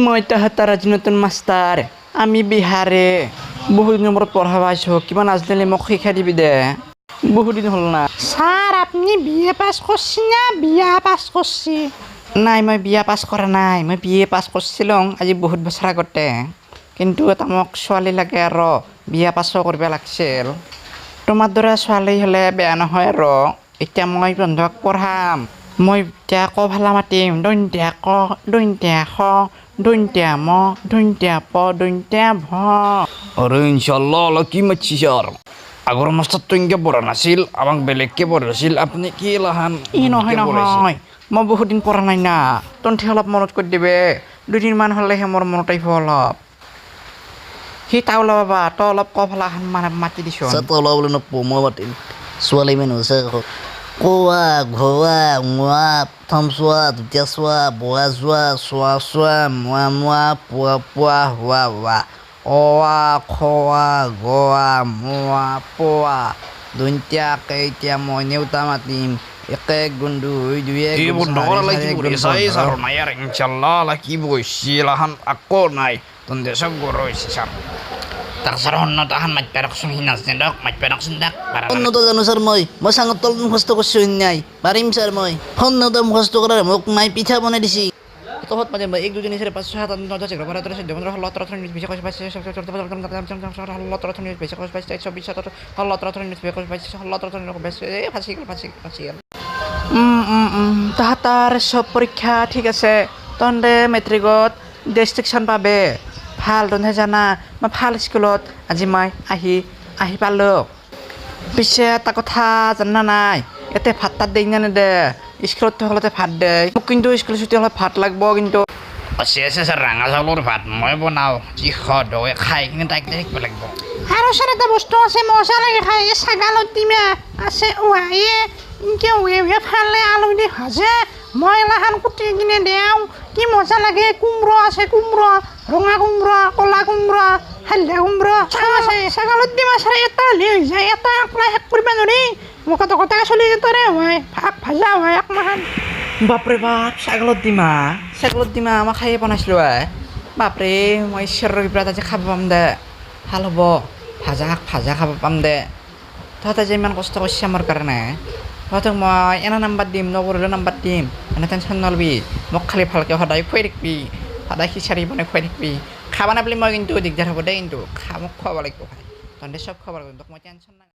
মই তাহাঁতৰ আজি নতুন মাষ্টাৰ আমি বিহাৰে বহুত দিনৰ মূৰত পঢ়াব আহিছোঁ কিবা নাজানিলে মোক শিকাই দিবি দে বহুত দিন হ'ল না স্যার আপনি বিএ পাস করছি না বিয়া পাস করছি নাই মই বিয়া পাছ কৰা নাই মই বি এ পাছ কৰিছিলোঁ আজি বহুত বছৰ আগতে কিন্তু এটা মোক ছোৱালী লাগে আৰু বিয়া পাছো কৰিব লাগিছিল তোমাৰ দৰে ছোৱালী হ'লে বেয়া নহয় আৰু এতিয়া মই বন্ধুক পঢ়াম মই এতিয়া ক ভালা মাতিম দন্তিয়া ক দন্তিয়া খ দন্তিয়া ম দন্তিয়া প দন্তিয়া ভ আরে ইনশাল্লাহ আল্লাহ কি মাতছি স্যার আগৰ মাষ্টাৰটো এনেকৈ পঢ়া নাছিল আমাক বেলেগকৈ পঢ়াইছিল আপুনি কি লাহান ই নহয় নহয় মই বহুত দিন পঢ়া নাই না তহঁতে অলপ মনত কৰি দিবে দুদিনমান হ'লেহে মোৰ মনত আহিব অলপ সি তাও ল'বা তই অলপ ক ভালা মানে মাতি দিছ Satu lo belum nepu mau batin. Suali menu saya koa goa nguap tam sua tutia sua boa sua mua pua pua wa oa koa goa mua pua duntia kaitia mo utama tim eke gundu duye এই বন্ধুসকল কি কৰি চাই sir নাই আৰু ইনশাল্লাহ কি বৈছি লাহান আকৌ নাই তহঁতে চব গৰ হৈছে sir tak sarong na tahan magperak sung hinas ndak magperak sundak para Honno to janu sir moi sangat tol mukhsto korছো nyai parim sir moi honno to mukhsto krar mok mai picha banai disi তহঁত মানে এক দুদিন এসে 5 7 8 9 10 11 12 13 14 16 17 18 20 21 22 23 24 তাহাঁতৰ চব পৰীক্ষা ঠিক আছে তহঁতে মেট্ৰিকত ডিষ্টিংশ্যন পাবে ভাল তহঁতে জানা মই ভাল স্কুলত আজি মই আহি পালোঁ পিছে এটা কথা জানা নাই ইয়াতে ভাত তাত দেই নে নেদে স্কুলত সকলোতে ভাত দে মোক কিন্তু স্কুল ছুটি হ'লে ভাত লাগব কিন্তু আছে আছে ছাৰ ৰঙা চাউলৰ ভাত মই বনাওঁ যি সোৱাদ হয় খাই কিনে তাইক থাকিব লাগিব আরো স্যার একটা বস্তু আছে মজা লাগে খাই ছাগালত ডিমা আছে ওয়াইয়ে ইনকে ওয়ে ফালে আলু দি ভাজে মই লাহান কুটি কিনে দেও কি মজা লাগে কুমড়ো আছে কুমড়ো রঙা কুমড়ো কলা কুমড়ো হালধা কুমড়ো সব আছে ছাগালত ডিমা সারা এটা লৈ যায় এটা একলা শেষ কৰিব নোৱাৰি মোক তো কথা চলি যেতৰে হয় ভাত ভাজা হয় এক মাহান বাপৰে বাপ ছাগলত ডিমা মই খায়ে বনাইছিলোঁ বাপৰে মই ঈশ্বৰৰ কৃপাত আজি খাব পাম দে ভাল হ'ব ভাজা খাব পাম দে তহঁতে যে ইমান কষ্ট কৰিছে আমাৰ কাৰণে তহঁতক মই এনে নাম্বাৰ দিম নপঢ়িলেও নাম্বাৰ দিম এনে টেনশ্যন নলবি মোক খালি ভালকৈ সদায় খুৱাই থাকিবি সদায় খিচাৰি বনাই খুৱাই থাকিবি খাব নাপালে মই কিন্তু দিগদাৰ হ'ব দেই কিন্তু মোক খুৱাব লাগিব ভাই তহঁতে চব খুৱাব লাগিব তোক মই টেনশ্যন নাই